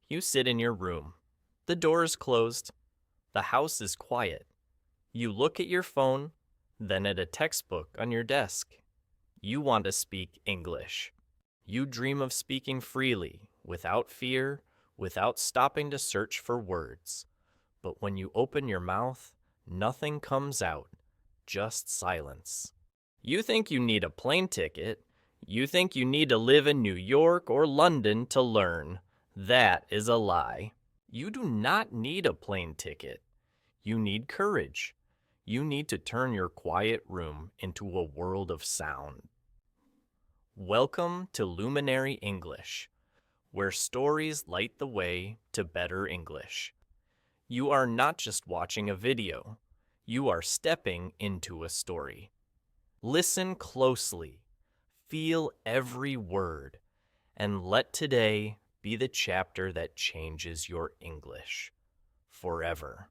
You sit in your room. The door is closed. The house is quiet. You look at your phone, then at a textbook on your desk. You want to speak English. You dream of speaking freely, without fear, without stopping to search for words. But when you open your mouth, nothing comes out, just silence. You think you need a plane ticket. You think you need to live in New York or London to learn. That is a lie. You do not need a plane ticket. You need courage. You need to turn your quiet room into a world of sound. Welcome to Luminary English, where stories light the way to better English. You are not just watching a video. You are stepping into a story. Listen closely, feel every word, and let today be the chapter that changes your English forever.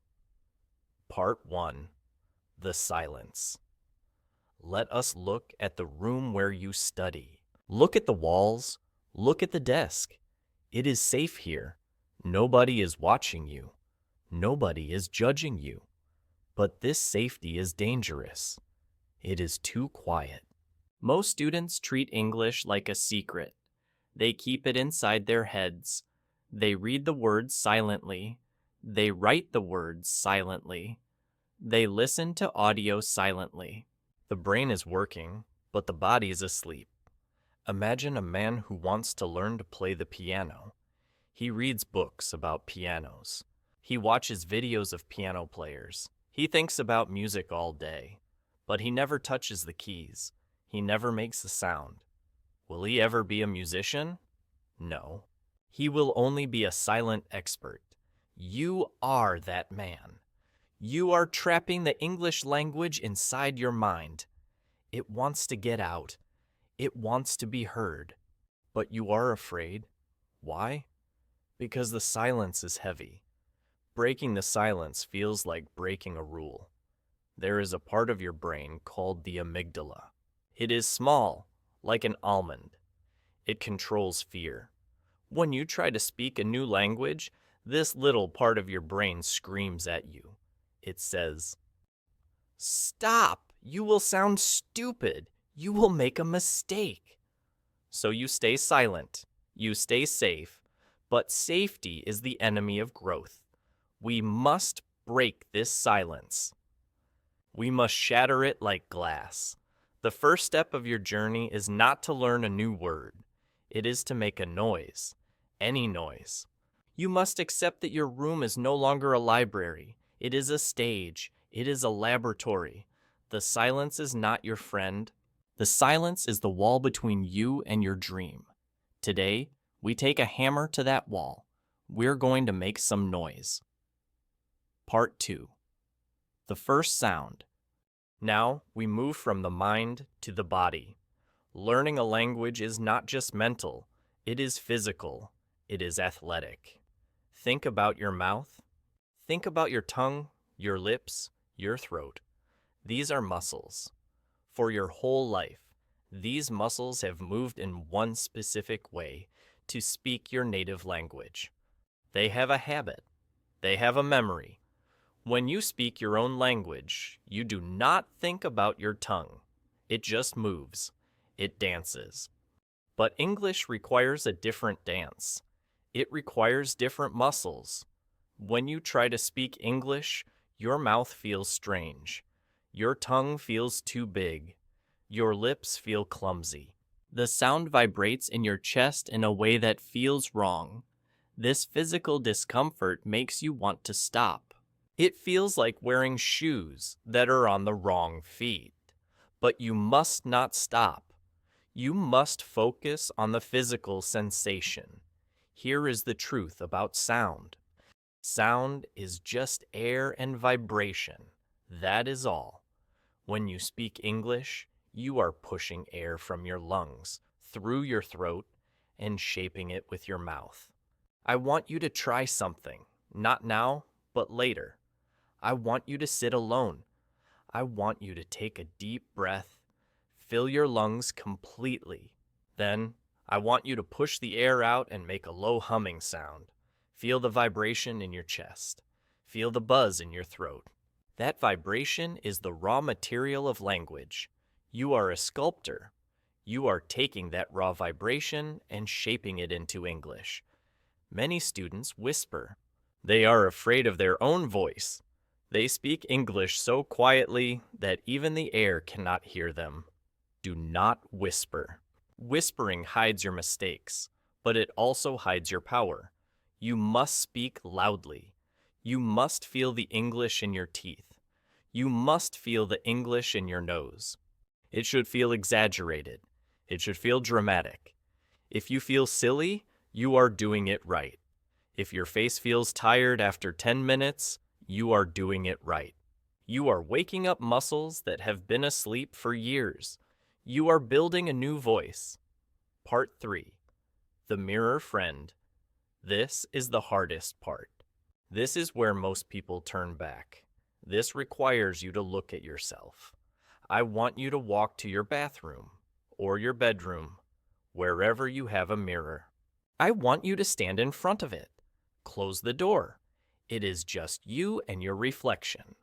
Part 1. The Silence. Let us look at the room where you study. Look at the walls. Look at the desk. It is safe here. Nobody is watching you. Nobody is judging you. But this safety is dangerous. It is too quiet. Most students treat English like a secret. They keep it inside their heads. They read the words silently. They write the words silently. They listen to audio silently. The brain is working, but the body is asleep. Imagine a man who wants to learn to play the piano. He reads books about pianos. He watches videos of piano players. He thinks about music all day, but he never touches the keys. He never makes a sound. Will he ever be a musician? No. He will only be a silent expert. You are that man. You are trapping the English language inside your mind. It wants to get out. It wants to be heard. But you are afraid. Why? Because the silence is heavy. Breaking the silence feels like breaking a rule. There is a part of your brain called the amygdala. It is small, like an almond. It controls fear. When you try to speak a new language, this little part of your brain screams at you. It says, "Stop! You will sound stupid. You will make a mistake." So you stay silent. You stay safe. But safety is the enemy of growth. We must break this silence. We must shatter it like glass. The first step of your journey is not to learn a new word. It is to make a noise. Any noise. You must accept that your room is no longer a library. It is a stage. It is a laboratory. The silence is not your friend. The silence is the wall between you and your dream. Today, we take a hammer to that wall. We're going to make some noise. Part 2. The first sound. Now, we move from the mind to the body. Learning a language is not just mental. It is physical. It is athletic. Think about your mouth. Think about your tongue, your lips, your throat. These are muscles. For your whole life, these muscles have moved in one specific way to speak your native language. They have a habit. They have a memory. When you speak your own language, you do not think about your tongue. It just moves. It dances. But English requires a different dance. It requires different muscles. When you try to speak English, your mouth feels strange. Your tongue feels too big. Your lips feel clumsy. The sound vibrates in your chest in a way that feels wrong. This physical discomfort makes you want to stop. It feels like wearing shoes that are on the wrong feet. But you must not stop. You must focus on the physical sensation. Here is the truth about sound. Sound is just air and vibration. That is all. When you speak English, you are pushing air from your lungs, through your throat, and shaping it with your mouth. I want you to try something, not now, but later. I want you to sit alone. I want you to take a deep breath, fill your lungs completely. Then, I want you to push the air out and make a low humming sound. Feel the vibration in your chest. Feel the buzz in your throat. That vibration is the raw material of language. You are a sculptor. You are taking that raw vibration and shaping it into English. Many students whisper. They are afraid of their own voice. They speak English so quietly that even the air cannot hear them. Do not whisper. Whispering hides your mistakes, but it also hides your power. You must speak loudly. You must feel the English in your teeth. You must feel the English in your nose. It should feel exaggerated. It should feel dramatic. If you feel silly, you are doing it right. If your face feels tired after 10 minutes, you are doing it right. You are waking up muscles that have been asleep for years. You are building a new voice. Part 3. The Mirror Friend. This is the hardest part. This is where most people turn back. This requires you to look at yourself. I want you to walk to your bathroom or your bedroom, wherever you have a mirror. I want you to stand in front of it. Close the door. It is just you and your reflection.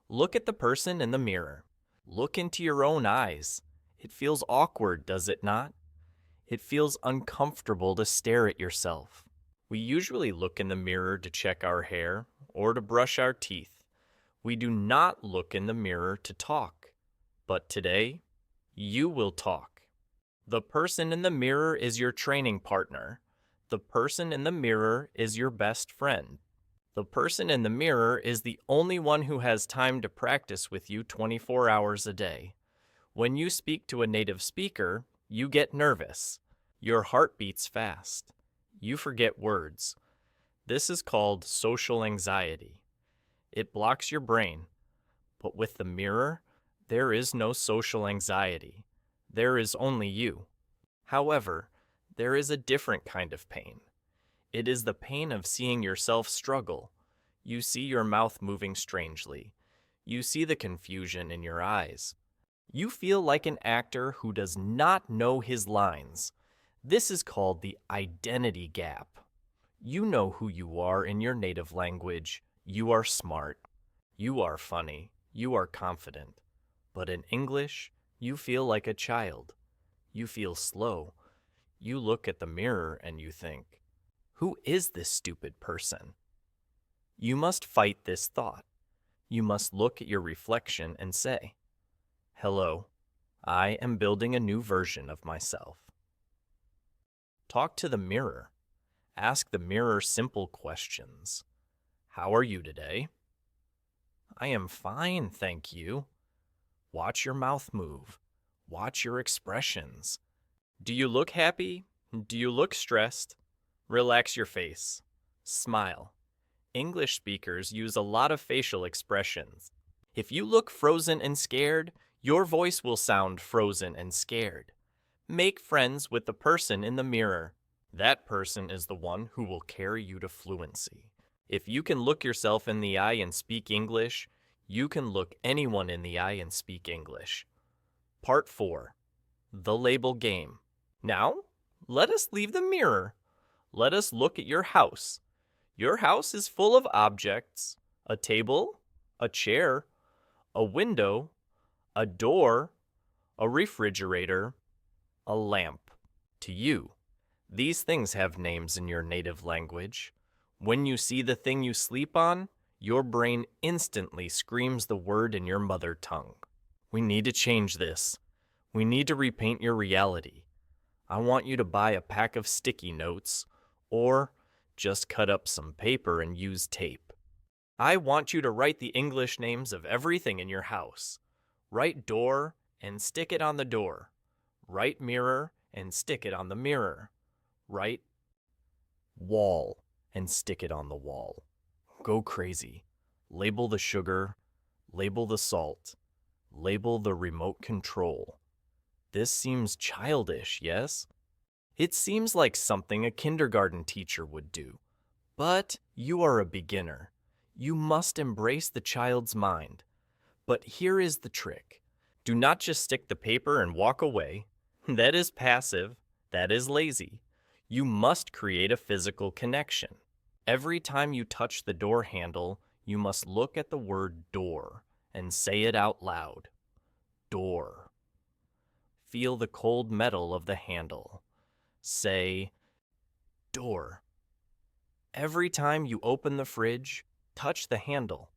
Look at the person in the mirror. Look into your own eyes. It feels awkward, does it not? It feels uncomfortable to stare at yourself. We usually look in the mirror to check our hair or to brush our teeth. We do not look in the mirror to talk. But today, you will talk. The person in the mirror is your training partner. The person in the mirror is your best friend. The person in the mirror is the only one who has time to practice with you 24 hours a day. When you speak to a native speaker, you get nervous. Your heart beats fast. You forget words. This is called social anxiety. It blocks your brain. But with the mirror, there is no social anxiety. There is only you. However, there is a different kind of pain. It is the pain of seeing yourself struggle. You see your mouth moving strangely. You see the confusion in your eyes. You feel like an actor who does not know his lines. This is called the identity gap. You know who you are in your native language. You are smart. You are funny. You are confident. But in English, you feel like a child. You feel slow. You look at the mirror and you think, who is this stupid person? You must fight this thought. You must look at your reflection and say, hello, I am building a new version of myself. Talk to the mirror. Ask the mirror simple questions. How are you today? I am fine, thank you. Watch your mouth move. Watch your expressions. Do you look happy? Do you look stressed? Relax your face. Smile. English speakers use a lot of facial expressions. If you look frozen and scared, your voice will sound frozen and scared. Make friends with the person in the mirror. That person is the one who will carry you to fluency. If you can look yourself in the eye and speak English, you can look anyone in the eye and speak English. Part 4. The Label Game. Now, let us leave the mirror. Let us look at your house. Your house is full of objects: a table, a chair, a window, a door, a refrigerator, a lamp. To you, these things have names in your native language. When you see the thing you sleep on, your brain instantly screams the word in your mother tongue. We need to change this. We need to repaint your reality. I want you to buy a pack of sticky notes, or just cut up some paper and use tape. I want you to write the English names of everything in your house. Write door and stick it on the door. Write mirror and stick it on the mirror. Write wall and stick it on the wall. Go crazy. Label the sugar. Label the salt. Label the remote control. This seems childish, yes? It seems like something a kindergarten teacher would do. But you are a beginner. You must embrace the child's mind. But here is the trick. Do not just stick the paper and walk away. That is passive. That is lazy. You must create a physical connection. Every time you touch the door handle, you must look at the word door and say it out loud. Door. Feel the cold metal of the handle. Say, door. Every time you open the fridge, touch the handle.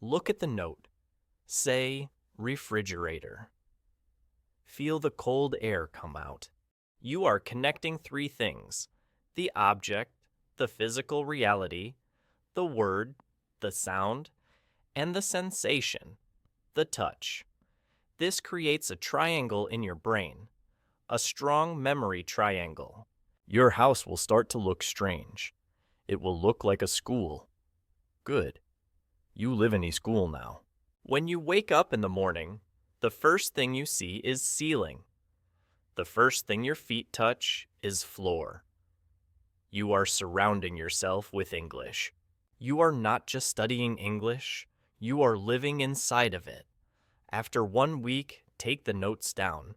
Look at the note. Say, refrigerator. Feel the cold air come out. You are connecting three things: the object, the physical reality, the word, the sound, and the sensation, the touch. This creates a triangle in your brain, a strong memory triangle. Your house will start to look strange. It will look like a school. Good. You live in a school now. When you wake up in the morning, the first thing you see is ceiling. The first thing your feet touch is floor. You are surrounding yourself with English. You are not just studying English, you are living inside of it. After 1 week, take the notes down.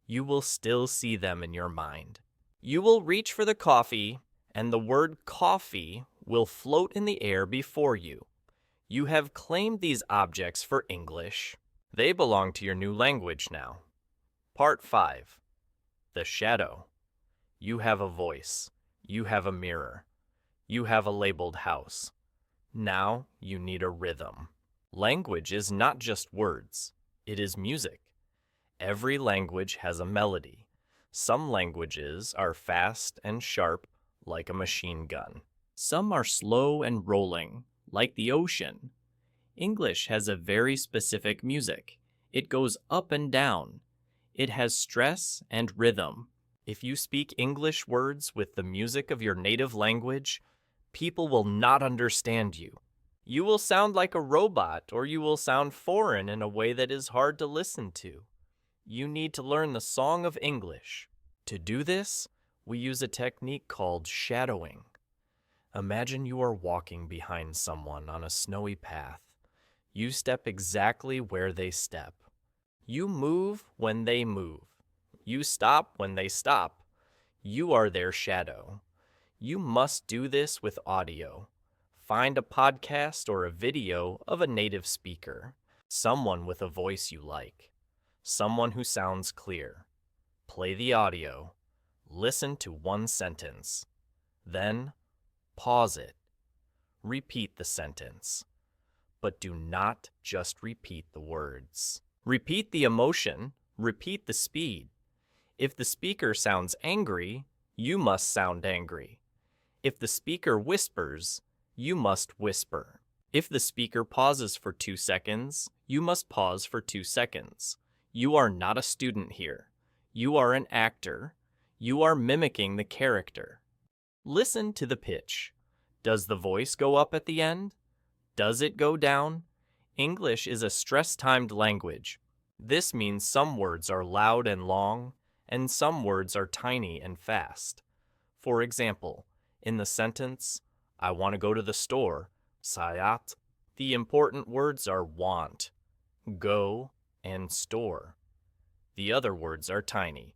You will still see them in your mind. You will reach for the coffee, and the word coffee will float in the air before you. You have claimed these objects for English. They belong to your new language now. Part 5. The shadow. You have a voice. You have a mirror. You have a labeled house. Now you need a rhythm. Language is not just words. It is music. Every language has a melody. Some languages are fast and sharp, like a machine gun. Some are slow and rolling, like the ocean. English has a very specific music. It goes up and down. It has stress and rhythm. If you speak English words with the music of your native language, people will not understand you. You will sound like a robot, or you will sound foreign in a way that is hard to listen to. You need to learn the song of English. To do this, we use a technique called shadowing. Imagine you are walking behind someone on a snowy path. You step exactly where they step. You move when they move. You stop when they stop. You are their shadow. You must do this with audio. Find a podcast or a video of a native speaker, someone with a voice you like, someone who sounds clear. Play the audio. Listen to one sentence. Then, pause it. Repeat the sentence. But do not just repeat the words. Repeat the emotion. Repeat the speed. If the speaker sounds angry, you must sound angry. If the speaker whispers, you must whisper. If the speaker pauses for 2 seconds, you must pause for 2 seconds. You are not a student here. You are an actor. You are mimicking the character. Listen to the pitch. Does the voice go up at the end? Does it go down? English is a stress-timed language. This means some words are loud and long, and some words are tiny and fast. For example, in the sentence, I want to go to the store, sayat, the important words are want, go, and store. The other words are tiny.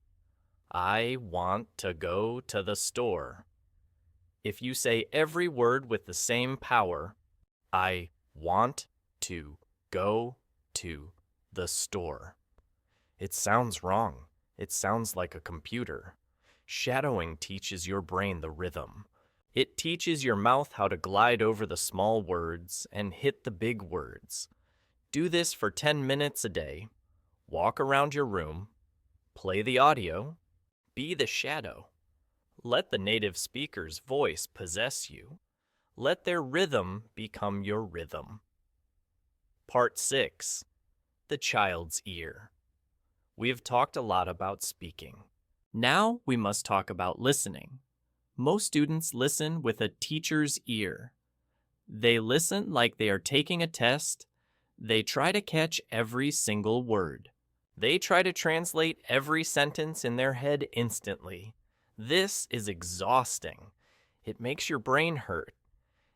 I want to go to the store. If you say every word with the same power, I want to go to the store. It sounds wrong. It sounds like a computer. Shadowing teaches your brain the rhythm. It teaches your mouth how to glide over the small words and hit the big words. Do this for 10 minutes a day. Walk around your room. Play the audio. Be the shadow. Let the native speaker's voice possess you. Let their rhythm become your rhythm. Part 6. The child's ear. We have talked a lot about speaking. Now we must talk about listening. Most students listen with a teacher's ear. They listen like they are taking a test. They try to catch every single word. They try to translate every sentence in their head instantly. This is exhausting. It makes your brain hurt.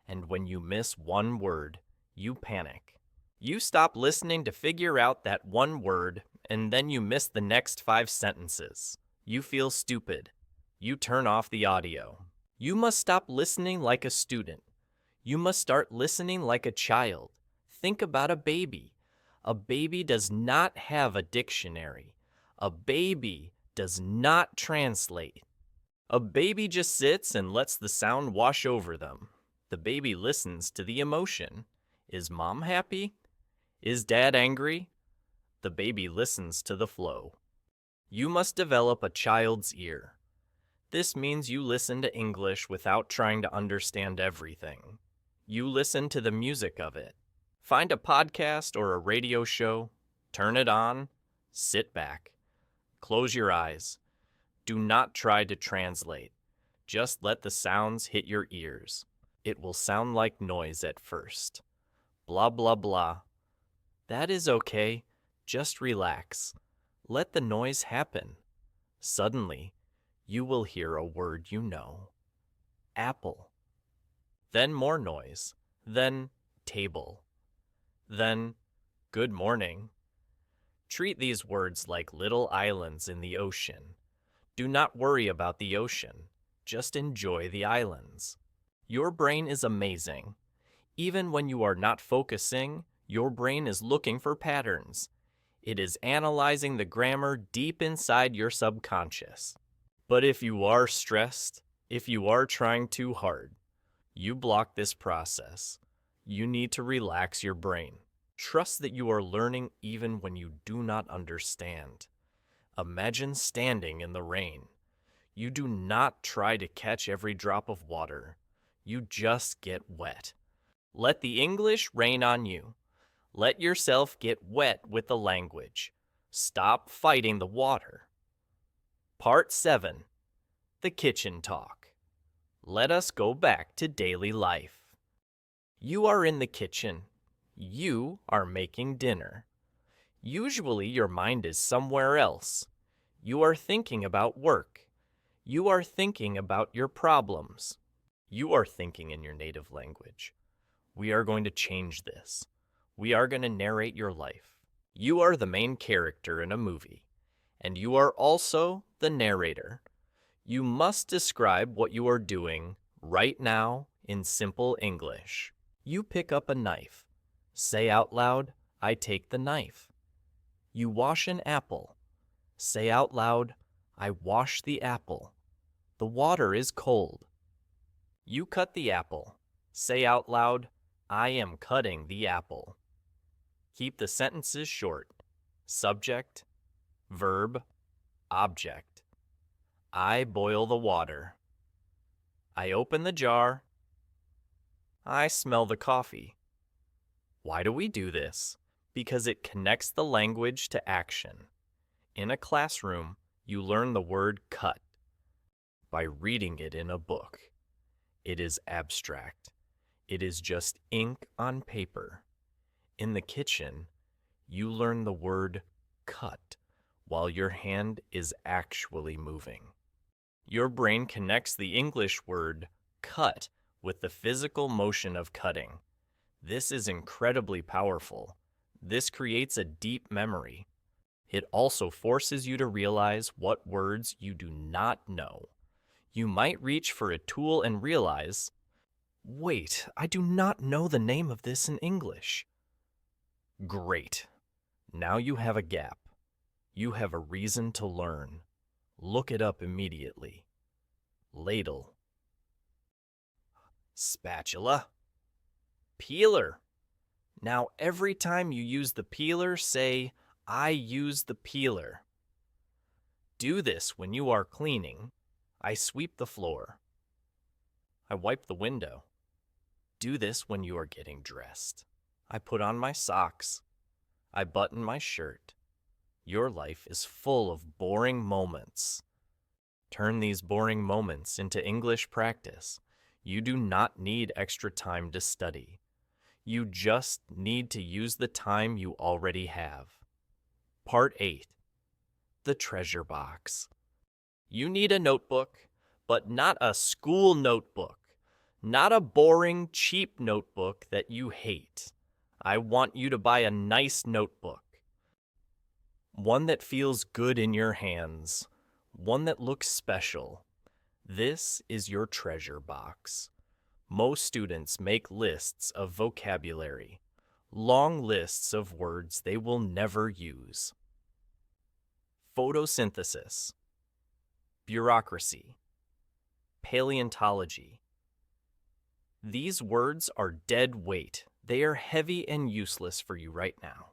And when you miss one word, you panic. You stop listening to figure out that one word, and then you miss the next 5 sentences. You feel stupid. You turn off the audio. You must stop listening like a student. You must start listening like a child. Think about a baby. A baby does not have a dictionary. A baby does not translate. A baby just sits and lets the sound wash over them. The baby listens to the emotion. Is mom happy? Is dad angry? The baby listens to the flow. You must develop a child's ear. This means you listen to English without trying to understand everything. You listen to the music of it. Find a podcast or a radio show, turn it on, sit back, close your eyes. Do not try to translate. Just let the sounds hit your ears. It will sound like noise at first. Blah, blah, blah. That is okay. Just relax. Let the noise happen. Suddenly, you will hear a word you know. Apple. Then more noise. Then table. Then good morning. Treat these words like little islands in the ocean. Do not worry about the ocean. Just enjoy the islands. Your brain is amazing. Even when you are not focusing, your brain is looking for patterns. It is analyzing the grammar deep inside your subconscious. But if you are stressed, if you are trying too hard, you block this process. You need to relax your brain. Trust that you are learning even when you do not understand. Imagine standing in the rain. You do not try to catch every drop of water. You just get wet. Let the English rain on you. Let yourself get wet with the language. Stop fighting the water. Part 7. The Kitchen Talk. Let us go back to daily life. You are in the kitchen. You are making dinner. Usually your mind is somewhere else. You are thinking about work. You are thinking about your problems. You are thinking in your native language. We are going to change this. We are going to narrate your life. You are the main character in a movie, and you are also the narrator. You must describe what you are doing right now in simple English. You pick up a knife. Say out loud, I take the knife. You wash an apple. Say out loud, I wash the apple. The water is cold. You cut the apple. Say out loud, I am cutting the apple. Keep the sentences short. Subject, verb, object. I boil the water. I open the jar. I smell the coffee. Why do we do this? Because it connects the language to action. In a classroom, you learn the word cut by reading it in a book. It is abstract. It is just ink on paper. In the kitchen, you learn the word cut while your hand is actually moving. Your brain connects the English word cut with the physical motion of cutting. This is incredibly powerful. This creates a deep memory. It also forces you to realize what words you do not know. You might reach for a tool and realize, wait, I do not know the name of this in English. Great. Now you have a gap. You have a reason to learn. Look it up immediately. Ladle. Spatula. Peeler. Now every time you use the peeler, say, I use the peeler. Do this when you are cleaning. I sweep the floor. I wipe the window. Do this when you are getting dressed. I put on my socks. I button my shirt. Your life is full of boring moments. Turn these boring moments into English practice. You do not need extra time to study. You just need to use the time you already have. Part 8. The Treasure Box. You need a notebook, but not a school notebook. Not a boring, cheap notebook that you hate. I want you to buy a nice notebook. One that feels good in your hands. One that looks special. This is your treasure box. Most students make lists of vocabulary, long lists of words they will never use. Photosynthesis, bureaucracy, paleontology. These words are dead weight. They are heavy and useless for you right now.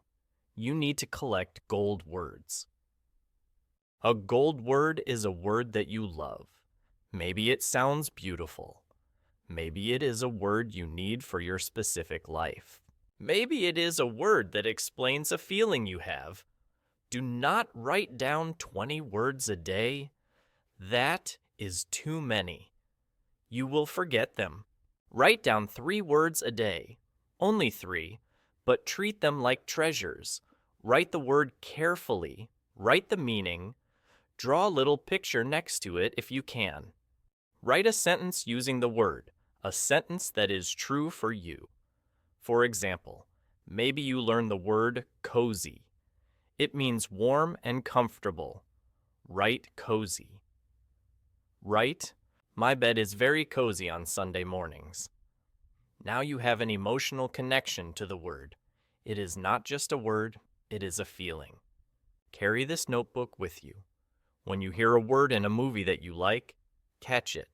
You need to collect gold words. A gold word is a word that you love. Maybe it sounds beautiful. Maybe it is a word you need for your specific life. Maybe it is a word that explains a feeling you have. Do not write down 20 words a day. That is too many. You will forget them. Write down 3 words a day. Only 3, but treat them like treasures. Write the word carefully. Write the meaning. Draw a little picture next to it if you can. Write a sentence using the word, a sentence that is true for you. For example, maybe you learn the word cozy. It means warm and comfortable. Write cozy. Write, my bed is very cozy on Sunday mornings. Now you have an emotional connection to the word. It is not just a word, it is a feeling. Carry this notebook with you. When you hear a word in a movie that you like, catch it.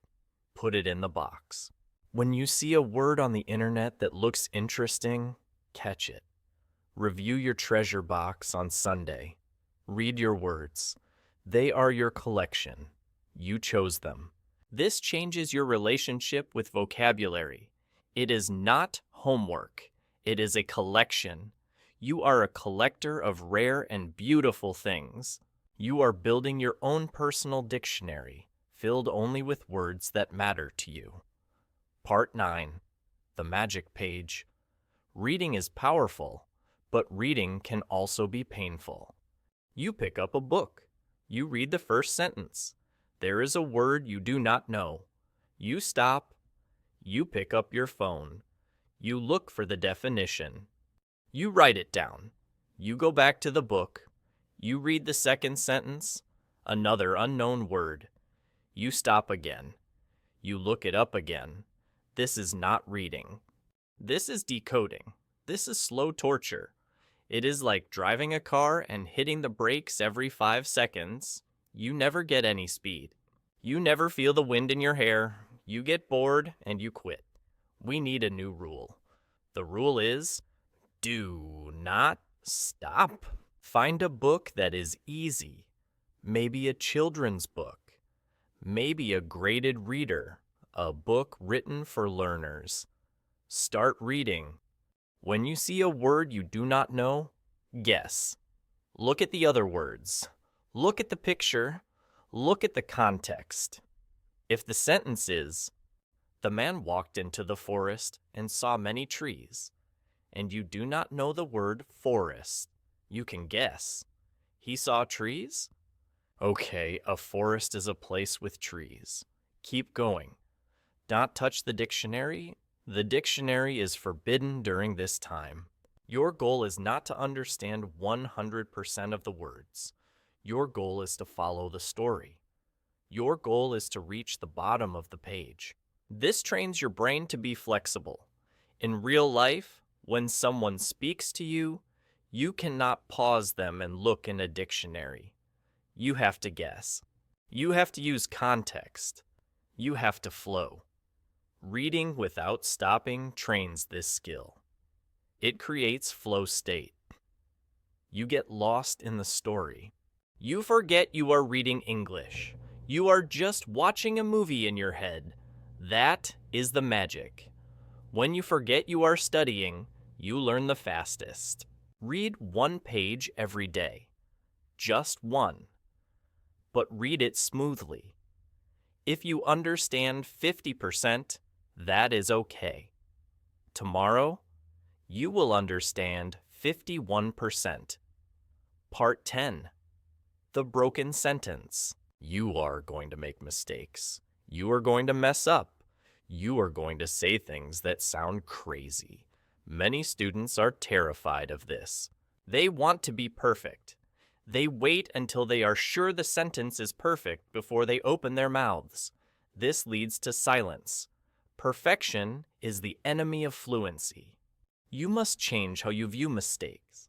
Put it in the box. When you see a word on the internet that looks interesting, catch it. Review your treasure box on Sunday. Read your words. They are your collection. You chose them. This changes your relationship with vocabulary. It is not homework. It is a collection. You are a collector of rare and beautiful things. You are building your own personal dictionary, filled only with words that matter to you. Part 9. The Magic Page. Reading is powerful, but reading can also be painful. You pick up a book. You read the first sentence. There is a word you do not know. You stop. You pick up your phone. You look for the definition. You write it down. You go back to the book. You read the second sentence, another unknown word. You stop again. You look it up again. This is not reading. This is decoding. This is slow torture. It is like driving a car and hitting the brakes every 5 seconds. You never get any speed. You never feel the wind in your hair. You get bored and you quit. We need a new rule. The rule is, do not stop. Find a book that is easy. Maybe a children's book. Maybe a graded reader. A book written for learners. Start reading. When you see a word you do not know, guess. Look at the other words. Look at the picture. Look at the context. If the sentence is, the man walked into the forest and saw many trees, and you do not know the word forest, you can guess. He saw trees? Okay, a forest is a place with trees. Keep going. Not touch the dictionary. The dictionary is forbidden during this time. Your goal is not to understand 100% of the words. Your goal is to follow the story. Your goal is to reach the bottom of the page. This trains your brain to be flexible. In real life, when someone speaks to you, you cannot pause them and look in a dictionary. You have to guess. You have to use context. You have to flow. Reading without stopping trains this skill. It creates flow state. You get lost in the story. You forget you are reading English. You are just watching a movie in your head. That is the magic. When you forget you are studying, you learn the fastest. Read 1 page every day. Just 1. But read it smoothly. If you understand 50%, that is okay. Tomorrow, you will understand 51%. Part 10. The broken sentence. You are going to make mistakes. You are going to mess up. You are going to say things that sound crazy. Many students are terrified of this. They want to be perfect. They wait until they are sure the sentence is perfect before they open their mouths. This leads to silence. Perfection is the enemy of fluency. You must change how you view mistakes.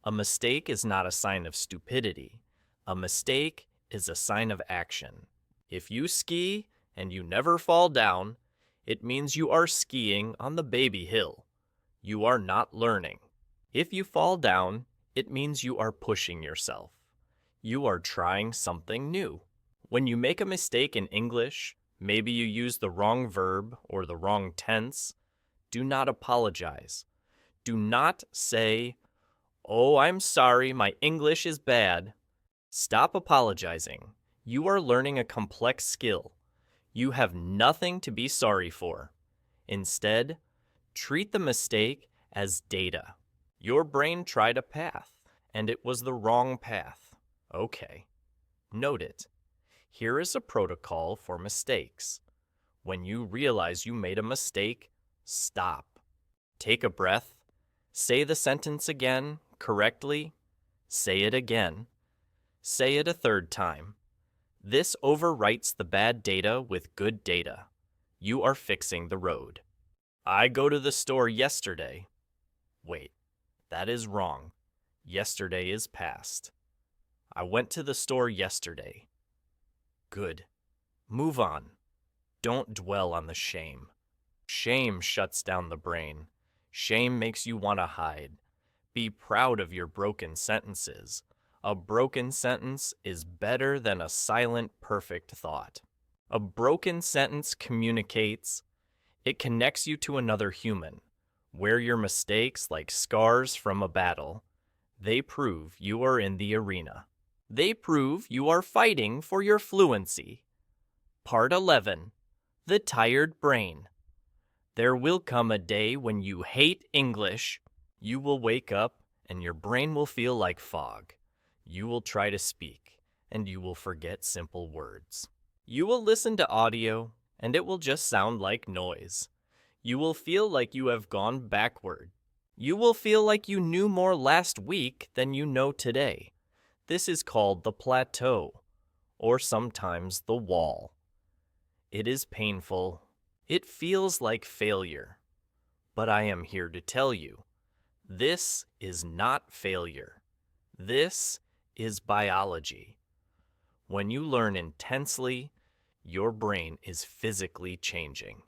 A mistake is not a sign of stupidity. A mistake is a sign of action. If you ski and you never fall down, it means you are skiing on the baby hill. You are not learning. If you fall down, it means you are pushing yourself. You are trying something new. When you make a mistake in English, maybe you use the wrong verb or the wrong tense, do not apologize. Do not say, "Oh, I'm sorry, my English is bad." Stop apologizing. You are learning a complex skill. You have nothing to be sorry for. Instead, treat the mistake as data. Your brain tried a path, and it was the wrong path. Okay. Note it. Here is a protocol for mistakes. When you realize you made a mistake, stop. Take a breath. Say the sentence again, correctly. Say it again. Say it a third time. This overwrites the bad data with good data. You are fixing the road. I go to the store yesterday. Wait, that is wrong. Yesterday is past. I went to the store yesterday. Good. Move on. Don't dwell on the shame. Shame shuts down the brain. Shame makes you want to hide. Be proud of your broken sentences. A broken sentence is better than a silent, perfect thought. A broken sentence communicates. It connects you to another human. Wear your mistakes like scars from a battle. They prove you are in the arena. They prove you are fighting for your fluency. Part 11. The Tired Brain. There will come a day when you hate English. You will wake up and your brain will feel like fog. You will try to speak and you will forget simple words. You will listen to audio and it will just sound like noise. You will feel like you have gone backward. You will feel like you knew more last week than you know today. This is called the plateau, or sometimes the wall. It is painful. It feels like failure. But I am here to tell you, this is not failure. This is biology. When you learn intensely, your brain is physically changing.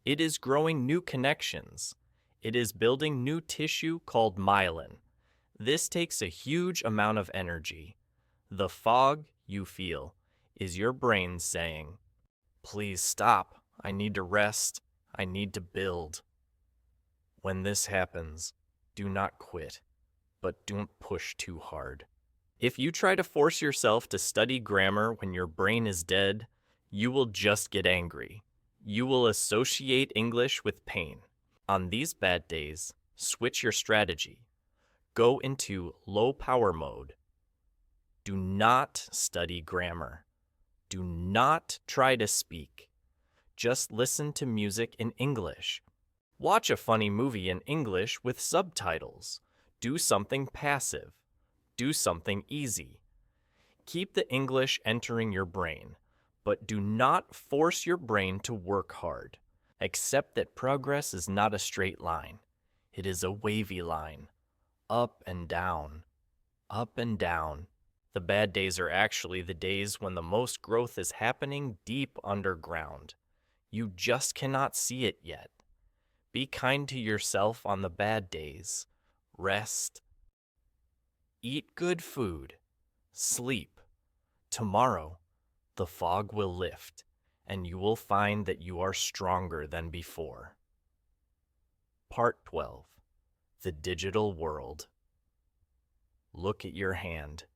It is growing new connections. It is building new tissue called myelin. This takes a huge amount of energy. The fog you feel is your brain saying, "Please stop. I need to rest. I need to build." When this happens, do not quit, but don't push too hard. If you try to force yourself to study grammar when your brain is dead, you will just get angry. You will associate English with pain. On these bad days, switch your strategy. Go into low power mode. Do not study grammar. Do not try to speak. Just listen to music in English. Watch a funny movie in English with subtitles. Do something passive. Do something easy. Keep the English entering your brain, but do not force your brain to work hard. Accept that progress is not a straight line. It is a wavy line. Up and down. Up and down. The bad days are actually the days when the most growth is happening deep underground. You just cannot see it yet. Be kind to yourself on the bad days. Rest. Eat good food. Sleep. Tomorrow, the fog will lift, and you will find that you are stronger than before. Part 12. The Digital World. Look at your hand.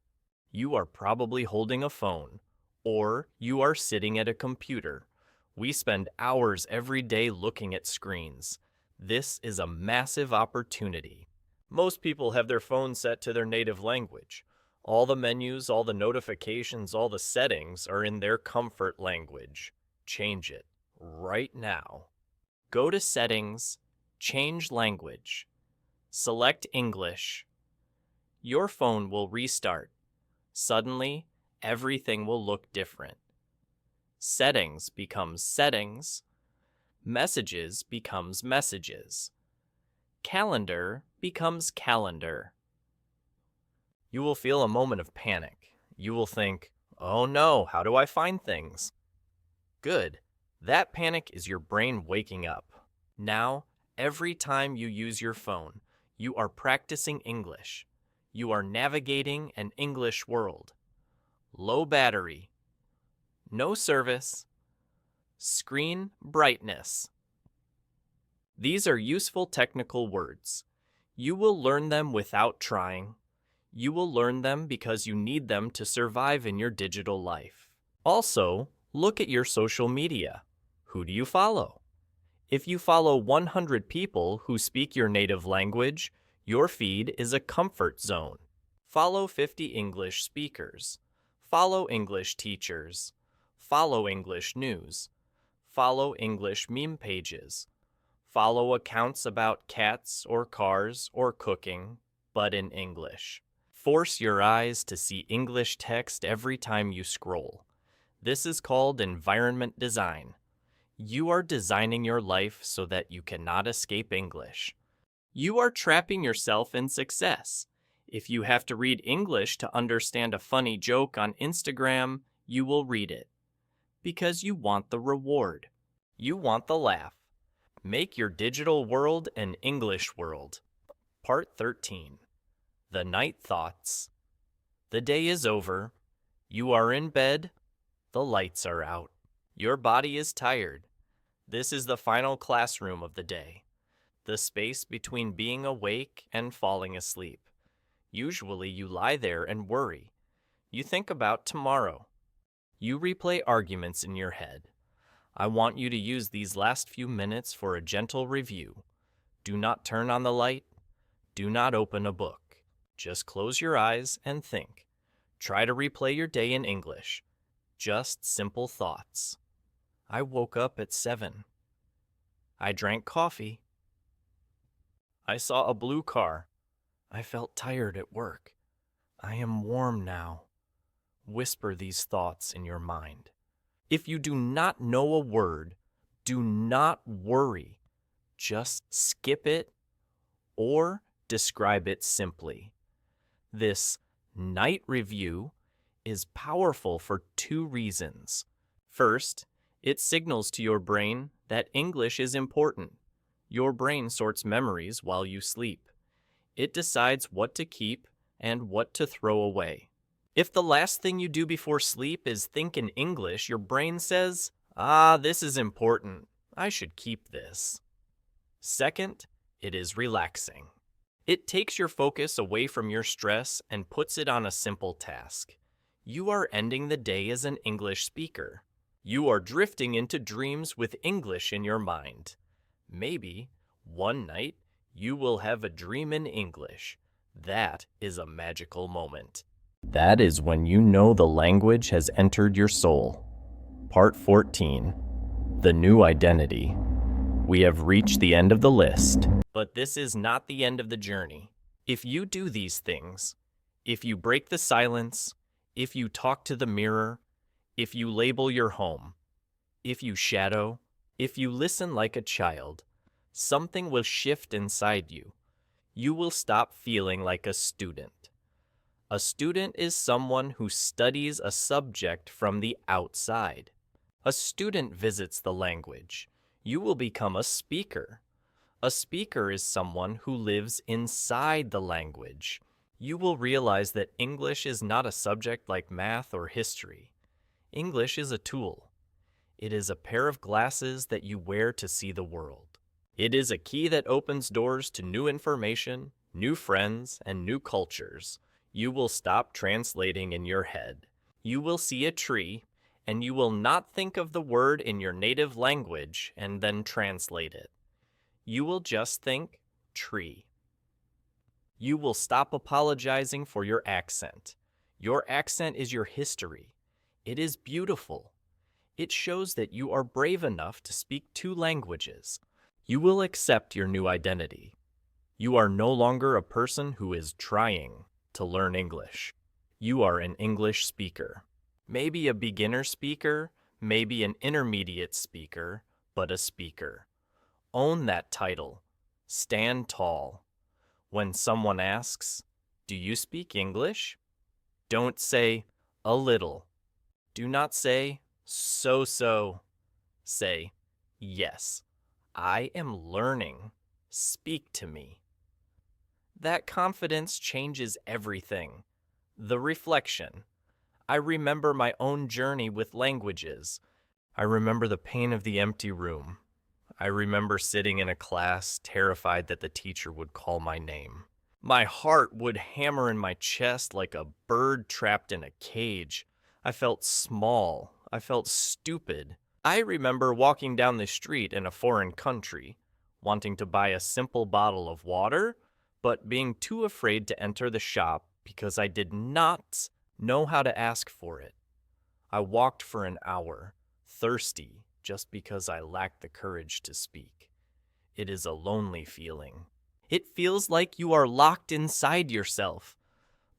You are probably holding a phone, or you are sitting at a computer. We spend hours every day looking at screens. This is a massive opportunity. Most people have their phone set to their native language. All the menus, all the notifications, all the settings are in their comfort language. Change it right now. Go to Settings, Change Language. Select English. Your phone will restart. Suddenly, everything will look different. Settings becomes settings. Messages becomes messages. Calendar becomes calendar. You will feel a moment of panic. You will think, oh no, how do I find things? Good. That panic is your brain waking up. Now, every time you use your phone, you are practicing English. You are navigating an English world. Low battery. No service. Screen brightness. These are useful technical words. You will learn them without trying. You will learn them because you need them to survive in your digital life. Also, look at your social media. Who do you follow? If you follow 100 people who speak your native language, your feed is a comfort zone. Follow 50 English speakers. Follow English teachers. Follow English news. Follow English meme pages. Follow accounts about cats or cars or cooking, but in English. Force your eyes to see English text every time you scroll. This is called environment design. You are designing your life so that you cannot escape English. You are trapping yourself in success. If you have to read English to understand a funny joke on Instagram, you will read it. Because you want the reward. You want the laugh. Make your digital world an English world. Part 13. The Night Thoughts. The day is over. You are in bed. The lights are out. Your body is tired. This is the final classroom of the day. The space between being awake and falling asleep. Usually you lie there and worry. You think about tomorrow. You replay arguments in your head. I want you to use these last few minutes for a gentle review. Do not turn on the light. Do not open a book. Just close your eyes and think. Try to replay your day in English. Just simple thoughts. I woke up at 7. I drank coffee. I saw a blue car. I felt tired at work. I am warm now. Whisper these thoughts in your mind. If you do not know a word, do not worry. Just skip it or describe it simply. This night review is powerful for 2 reasons. First, it signals to your brain that English is important. Your brain sorts memories while you sleep. It decides what to keep and what to throw away. If the last thing you do before sleep is think in English, your brain says, this is important. I should keep this. Second, it is relaxing. It takes your focus away from your stress and puts it on a simple task. You are ending the day as an English speaker. You are drifting into dreams with English in your mind. Maybe, one night, you will have a dream in English. That is a magical moment. That is when you know the language has entered your soul. Part 14. The New Identity. We have reached the end of the list. But this is not the end of the journey. If you do these things, if you break the silence, if you talk to the mirror, if you label your home, if you shadow, if you listen like a child, something will shift inside you. You will stop feeling like a student. A student is someone who studies a subject from the outside. A student visits the language. You will become a speaker. A speaker is someone who lives inside the language. You will realize that English is not a subject like math or history. English is a tool. It is a pair of glasses that you wear to see the world. It is a key that opens doors to new information, new friends, and new cultures. You will stop translating in your head. You will see a tree, and you will not think of the word in your native language and then translate it. You will just think tree. You will stop apologizing for your accent. Your accent is your history. It is beautiful. It shows that you are brave enough to speak 2 languages. You will accept your new identity. You are no longer a person who is trying to learn English. You are an English speaker. Maybe a beginner speaker, Maybe an intermediate speaker, but a speaker. Own that title. Stand tall. When someone asks, "Do you speak English?" don't say, "A little." Do not say, "So-so." Say, "Yes, I am learning. Speak to me." That confidence changes everything. The reflection. I remember my own journey with languages. I remember the pain of the empty room. I remember sitting in a class, terrified that the teacher would call my name. My heart would hammer in my chest like a bird trapped in a cage. I felt small. I felt stupid. I remember walking down the street in a foreign country, wanting to buy a simple bottle of water, but being too afraid to enter the shop because I did not know how to ask for it. I walked for an hour, thirsty just because I lacked the courage to speak. It is a lonely feeling. It feels like you are locked inside yourself.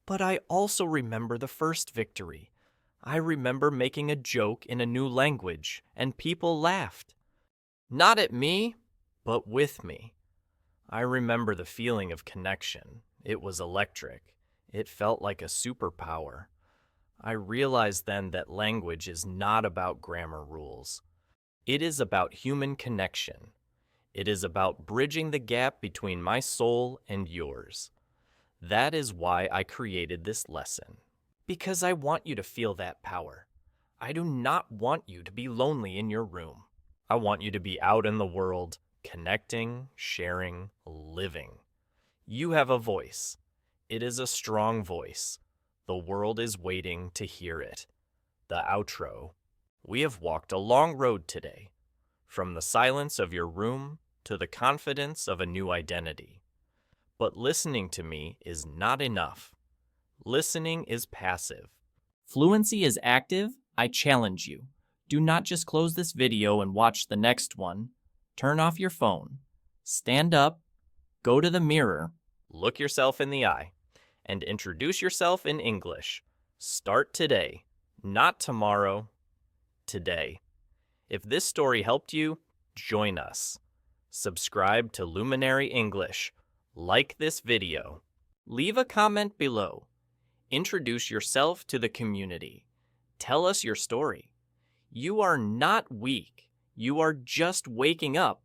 But I also remember the first victory. I remember making a joke in a new language, and people laughed. Not at me, but with me. I remember the feeling of connection. It was electric. It felt like a superpower. I realized then that language is not about grammar rules. It is about human connection. It is about bridging the gap between my soul and yours. That is why I created this lesson. Because I want you to feel that power. I do not want you to be lonely in your room. I want you to be out in the world, connecting, sharing, living. You have a voice. It is a strong voice. The world is waiting to hear it. The outro. We have walked a long road today, from the silence of your room to the confidence of a new identity. But listening to me is not enough. Listening is passive. Fluency is active. I challenge you. Do not just close this video and watch the next one. Turn off your phone. Stand up. Go to the mirror. Look yourself in the eye. And introduce yourself in English. Start today, not tomorrow. Today. If this story helped you, join us. Subscribe to Luminary English. Like this video. Leave a comment below. Introduce yourself to the community. Tell us your story. You are not weak. You are just waking up.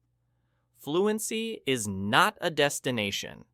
Fluency is not a destination.